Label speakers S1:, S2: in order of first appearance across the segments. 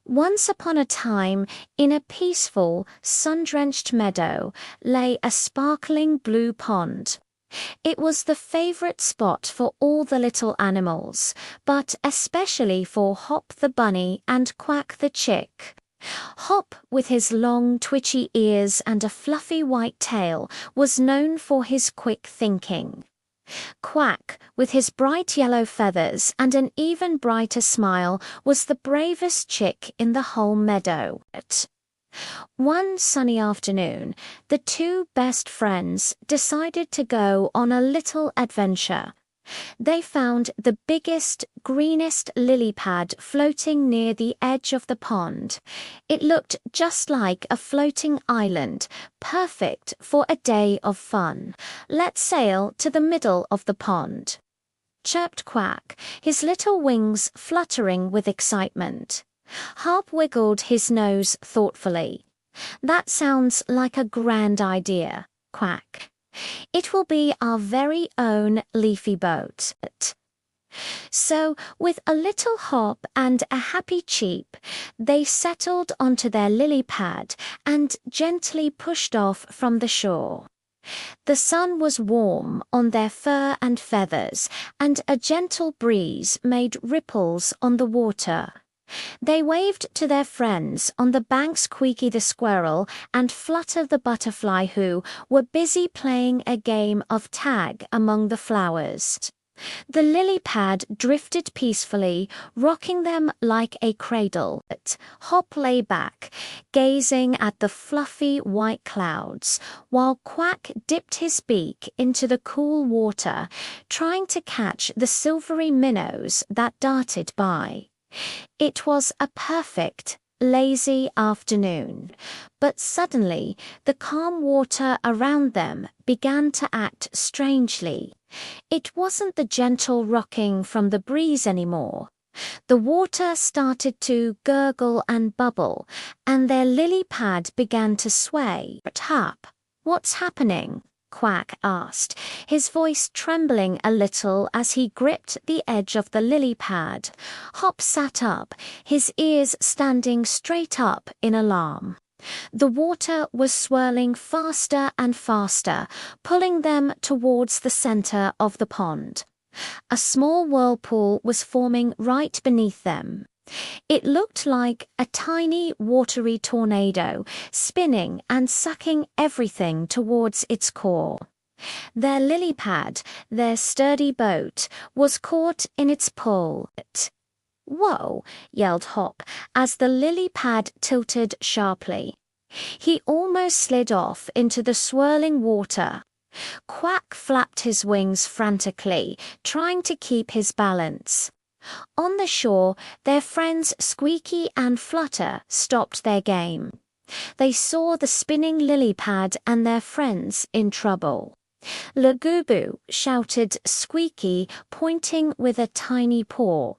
S1: Once upon a time, in a peaceful, sun-drenched meadow, lay a sparkling blue pond. It was the favorite spot for all the little animals, but especially for Hop the bunny and Quack the chick. Hop, with his long, twitchy ears and a fluffy white tail, was known for his quick thinking. Quack, with his bright yellow feathers and an even brighter smile, was the bravest chick in the whole meadow. One sunny afternoon, the two best friends decided to go on a little adventure. They found the biggest, greenest lily pad floating near the edge of the pond. It looked just like a floating island, perfect for a day of fun. "Let's sail to the middle of the pond," chirped Quack, his little wings fluttering with excitement. Hop wiggled his nose thoughtfully. "That sounds like a grand idea, Quack. It will be our very own leafy boat." So, with a little hop and a happy cheep, they settled onto their lily pad and gently pushed off from the shore. The sun was warm on their fur and feathers, and a gentle breeze made ripples on the water. They waved to their friends on the bank, Squeaky the squirrel and Flutter the butterfly, who were busy playing a game of tag among the flowers. The lily pad drifted peacefully, rocking them like a cradle. Hop lay back, gazing at the fluffy white clouds, while Quack dipped his beak into the cool water, trying to catch the silvery minnows that darted by. It was a perfect, lazy afternoon, but suddenly the calm water around them began to act strangely. It wasn't the gentle rocking from the breeze anymore. The water started to gurgle and bubble, and their lily pad began to sway. "Hop, what's happening?" Quack asked, his voice trembling a little as he gripped the edge of the lily pad. Hop sat up, his ears standing straight up in alarm. The water was swirling faster and faster, pulling them towards the center of the pond. A small whirlpool was forming right beneath them. It looked like a tiny, watery tornado, spinning and sucking everything towards its core. Their lily pad, their sturdy boat, was caught in its pull. "Whoa!" yelled Hop as the lily pad tilted sharply. He almost slid off into the swirling water. Quack flapped his wings frantically, trying to keep his balance. On the shore, their friends Squeaky and Flutter stopped their game. They saw the spinning lily pad and their friends in trouble. "Lagoo-boo," shouted Squeaky, pointing with a tiny paw.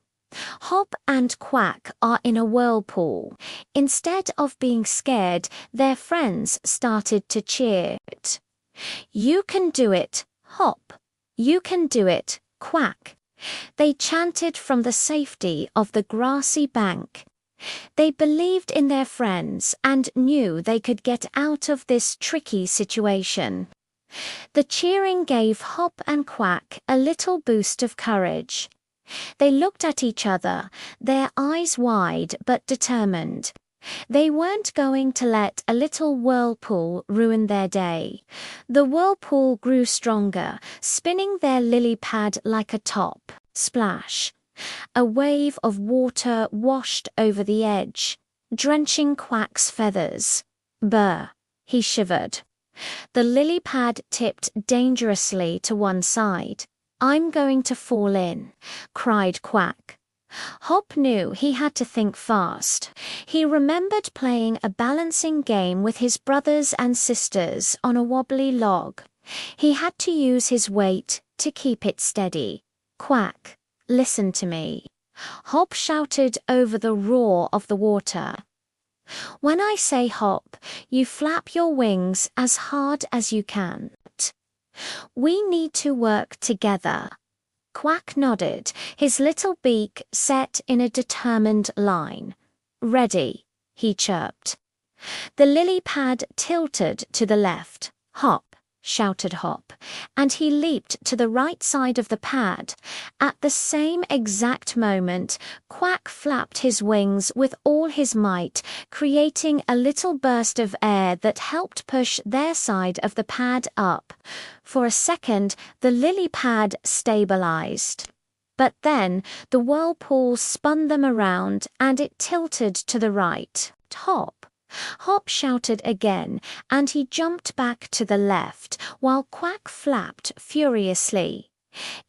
S1: "Hop and Quack are in a whirlpool." Instead of being scared, their friends started to cheer. "You can do it, Hop. You can do it, Quack." They chanted from the safety of the grassy bank. They believed in their friends and knew they could get out of this tricky situation. The cheering gave Hop and Quack a little boost of courage. They looked at each other, their eyes wide but determined. They weren't going to let a little whirlpool ruin their day. The whirlpool grew stronger, spinning their lily pad like a top. Splash! A wave of water washed over the edge, drenching Quack's feathers. "Brr," he shivered. The lily pad tipped dangerously to one side. "I'm going to fall in," cried Quack. Hop knew he had to think fast. He remembered playing a balancing game with his brothers and sisters on a wobbly log. He had to use his weight to keep it steady. "Quack, listen to me," Hop shouted over the roar of the water. "When I say hop, you flap your wings as hard as you can. We need to work together." Quack nodded, his little beak set in a determined line. Ready, he chirped. The lily pad tilted to the left. Hop, shouted Hop, and he leaped to the right side of the pad. At the same exact moment, Quack flapped his wings with all his might, creating a little burst of air that helped push their side of the pad up. For a second, the lily pad stabilized. But then the whirlpool spun them around and it tilted to the right. Hop! Hop shouted again, and he jumped back to the left, while Quack flapped furiously.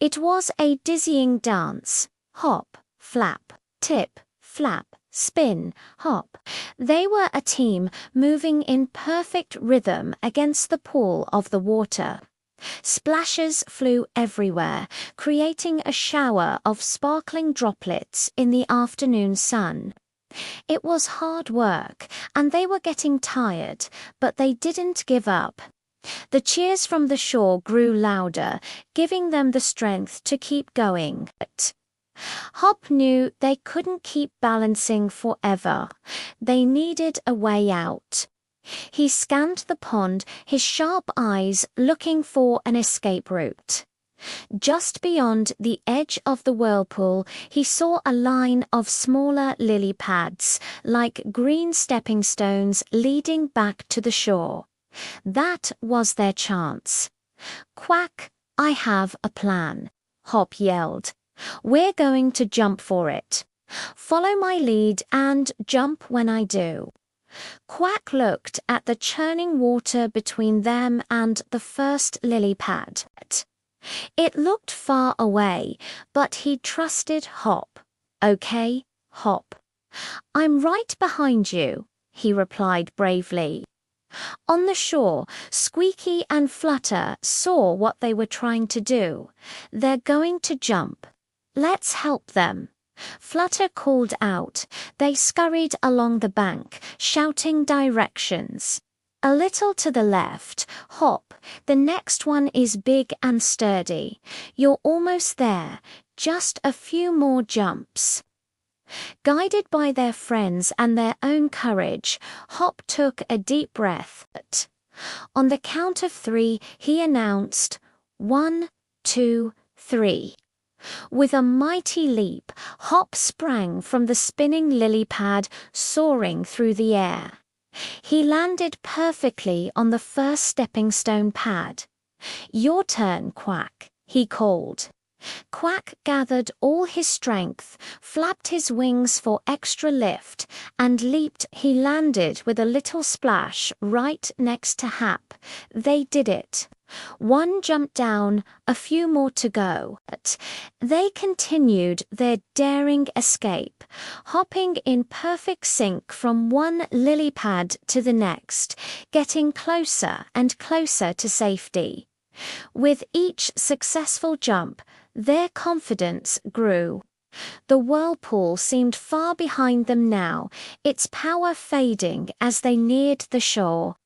S1: It was a dizzying dance. Hop, flap, tip, flap, spin, hop. They were a team moving in perfect rhythm against the pool of the water. Splashes flew everywhere, creating a shower of sparkling droplets in the afternoon sun. It was hard work, and they were getting tired, but they didn't give up. The cheers from the shore grew louder, giving them the strength to keep going. Hop knew they couldn't keep balancing forever. They needed a way out. He scanned the pond, his sharp eyes looking for an escape route. Just beyond the edge of the whirlpool, he saw a line of smaller lily pads, like green stepping stones leading back to the shore. That was their chance. "Quack, I have a plan," Hop yelled. "We're going to jump for it. Follow my lead and jump when I do." Quack looked at the churning water between them and the first lily pad. It looked far away, but he trusted Hop. "Okay, Hop." "I'm right behind you," he replied bravely. On the shore, Squeaky and Flutter saw what they were trying to do. "They're going to jump. Let's help them." Flutter called out. They scurried along the bank, shouting directions. "A little to the left, Hop. The next one is big and sturdy. You're almost there. Just a few more jumps." Guided by their friends and their own courage, Hop took a deep breath. On the count of 3, he announced, 1, 2, 3. With a mighty leap, Hop sprang from the spinning lily pad, soaring through the air. He landed perfectly on the first stepping stone pad. "Your turn, Quack," he called. Quack gathered all his strength, flapped his wings for extra lift, and leaped. He landed with a little splash right next to Hap. They did it. One jumped down, a few more to go. They continued their daring escape, hopping in perfect sync from one lily pad to the next, getting closer and closer to safety. With each successful jump, their confidence grew. The whirlpool seemed far behind them now, its power fading as they neared the shore.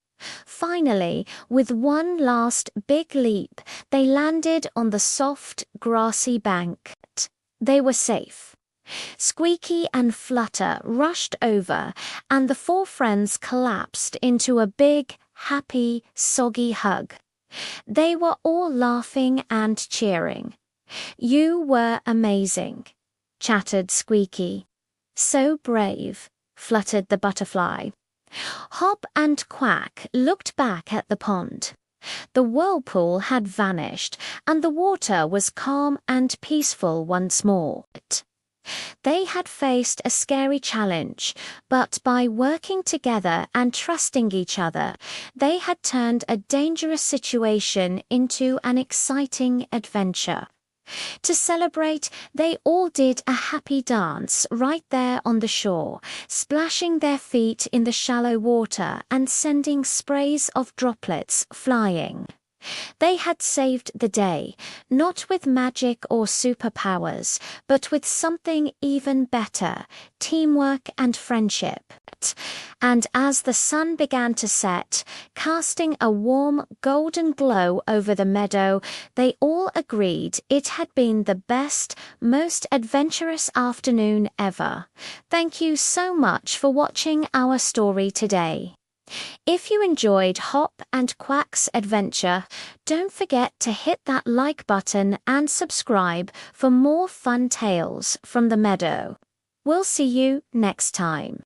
S1: Finally, with one last big leap, they landed on the soft, grassy bank. They were safe. Squeaky and Flutter rushed over, and the 4 friends collapsed into a big, happy, soggy hug. They were all laughing and cheering. "You were amazing," chattered Squeaky. "So brave," fluttered the butterfly. Hop and Quack looked back at the pond. The whirlpool had vanished, and the water was calm and peaceful once more. They had faced a scary challenge, but by working together and trusting each other, they had turned a dangerous situation into an exciting adventure. To celebrate, they all did a happy dance right there on the shore, splashing their feet in the shallow water and sending sprays of droplets flying. They had saved the day, not with magic or superpowers, but with something even better, teamwork and friendship. And as the sun began to set, casting a warm golden glow over the meadow, they all agreed it had been the best, most adventurous afternoon ever. Thank you so much for watching our story today. If you enjoyed Hop and Quack's adventure, don't forget to hit that like button and subscribe for more fun tales from the meadow. We'll see you next time.